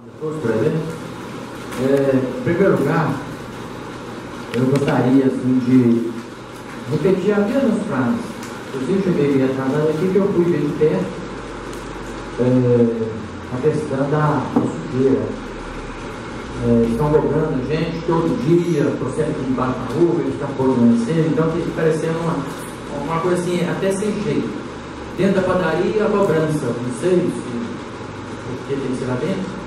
Todos presentes. Em primeiro lugar, eu gostaria assim, de repetir as mesmas frases. Inclusive, cheguei meio atrasado aqui que eu fui ver de perto a questão da sujeira. Estão cobrando a gente todo dia, processo aqui debaixo da rua, eles estão amanhecendo, então fica parecendo uma coisa assim, até sem jeito. Dentro da padaria, a cobrança, não sei se porque tem que ser lá dentro.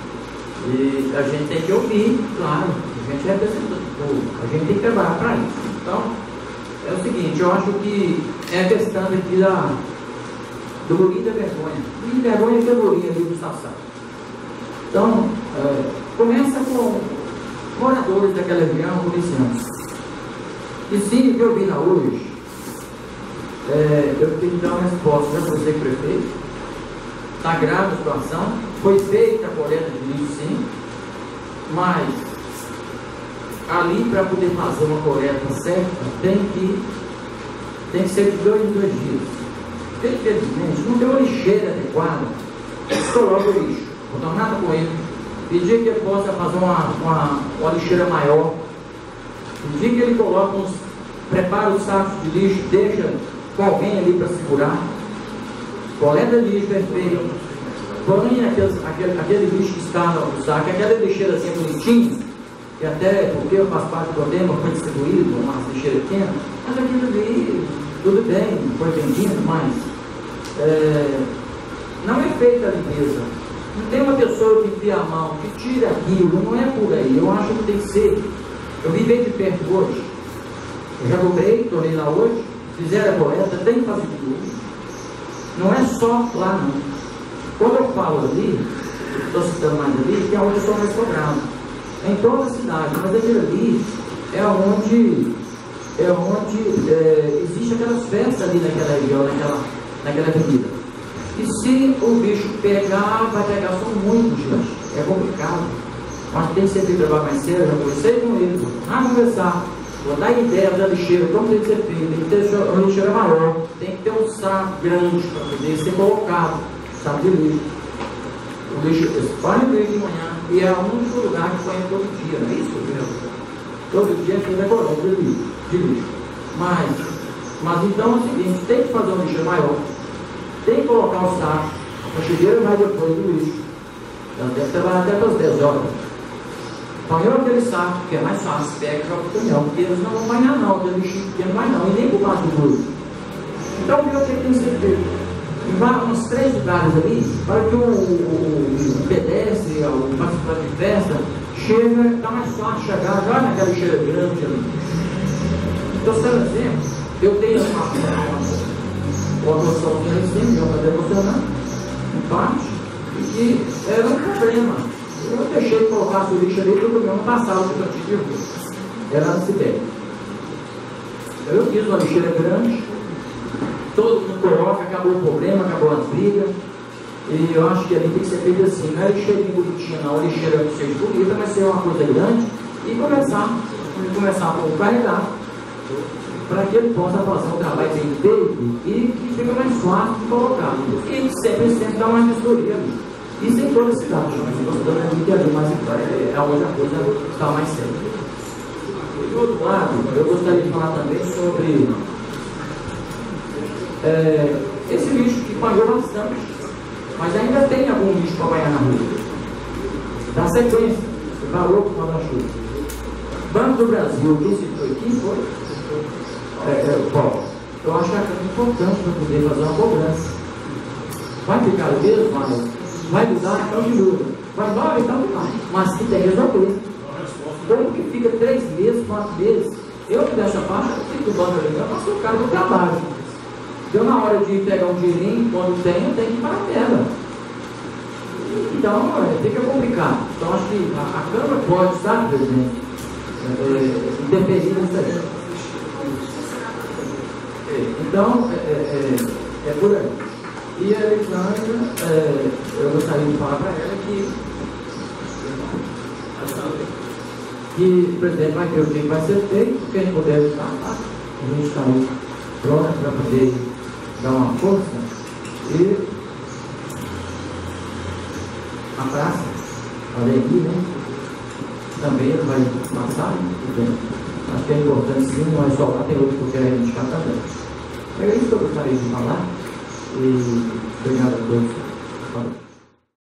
E a gente tem que ouvir, claro, a gente é representante do povo, a gente tem que trabalhar para isso. Então, é o seguinte, eu acho que é a questão aqui do murinho da vergonha. E vergonha que é o murinho ali do estação. Então, começa com moradores daquela região, comerciantes. E sim, o que eu vi na hoje, eu tenho que dar uma resposta para você, prefeito. Está grave a situação, foi feita a coleta de lixo, sim, mas ali para poder fazer uma coleta certa tem que ser de 2 em 2 dias. Porque, infelizmente, não tem uma lixeira adequada, coloca o lixo, botar nada com ele, pedir que ele possa fazer uma lixeira maior, pedir que ele coloque prepara os sacos de lixo, deixa com alguém ali para segurar. Coleta de lixo perfeito, põe aquele lixo que está no saco, aquela lixeira assim bonitinha, que até porque eu faço parte do problema, foi distribuído, uma lixeira pequena, mas aquilo ali, tudo bem, foi vendido, mas não é feita a limpeza. Não tem uma pessoa que enfia a mão, que tira aquilo, não é por aí. Eu acho que tem que ser. Eu vi bem de perto hoje, eu já comprei, tornei lá hoje, fizeram a coleta, tem que fazer de novo. Não é só lá não. Quando eu falo ali, estou citando mais ali, que é onde eu sou mais cobrado. É em toda a cidade, mas aquilo ali é onde existe aquelas festas ali naquela região, naquela avenida. E se o bicho pegar, vai pegar só muito, gente. É complicado. Mas tem que sempre trabalhar mais sério, eu já conversei com ele, vamos conversar. Vou dar ideia da lixeira, como tem que ser feito, tem que ter uma lixeira maior, tem que ter um saco grande para poder ser colocado, saco de lixo. O lixo, vai no lixo de manhã, e é o único lugar que põe todo dia, não é isso mesmo? Todo dia tem a coleta de lixo. Mas então é o seguinte, tem que fazer uma lixeira maior, tem que colocar o saco, a chegueira vai depois do lixo. Ela deve trabalhar até para as 10 horas. Põe aquele saco, que é mais fácil, pega e joga o caminhão, porque eles não vão banhar não, aquele lixo pequeno vai não, e nem por baixo do grupo. Então o que tem que ser feito? Em uns 3 lugares ali, para que o pedestre, o participante de festa, chega, está mais fácil chegar já naquela lixeira grande ali. Então, por exemplo, eu tenho uma noção que eles têm, eu estou demonstrando, em parte, e que era um problema. Eu deixei de colocar o lixo ali porque o ano passado que eu tive de rua. Era na Sibéria. Eu fiz uma lixeira grande, todo mundo coloca, acabou o problema, acabou as brigas. E eu acho que ali tem que ser feito assim, não é lixeirinha bonitinha não, a lixeira que seja bonita, mas ser uma coisa grande e começar a carregar para que ele possa fazer um trabalho bem feito e que fica mais fácil de colocar. E sempre dá uma vistoria ali. Isso em toda a cidade, mas é onde a coisa está mais séria. Do outro lado, eu gostaria de falar também sobre esse lixo que pagou bastante, mas ainda tem algum lixo para banhar na rua. Da sequência, valor para o chuva. Banco do Brasil, quem citou aqui foi Paulo. Eu acho que é importante para poder fazer uma cobrança. Vai ficar o mesmo, mas vai mudar, então de novo. Vai embora, então não vai. Mas que tem resolver. Como que fica 3 meses, 4 meses? Eu que dessa parte, eu fico do banco ali, eu faço o cara do trabalho. Deu na hora de pegar um dinheirinho, quando tem, eu tenho que ir para a tela. Então, fica complicado. Então, acho que a Câmara pode, sabe, presidente, interferir nisso aí. Então, é por aí. E a Elisângela, eu gostaria de falar para ela que o presidente vai ver o que vai ser feito, quem puder estar lá, a gente está aí pronto para poder dar uma força. E a praça alegria, né? Também ele vai passar, né? Acho que é importante sim, não é só lá, tem outro que eu quero reivindicar também. É isso que eu gostaria de falar. E obrigado a todos.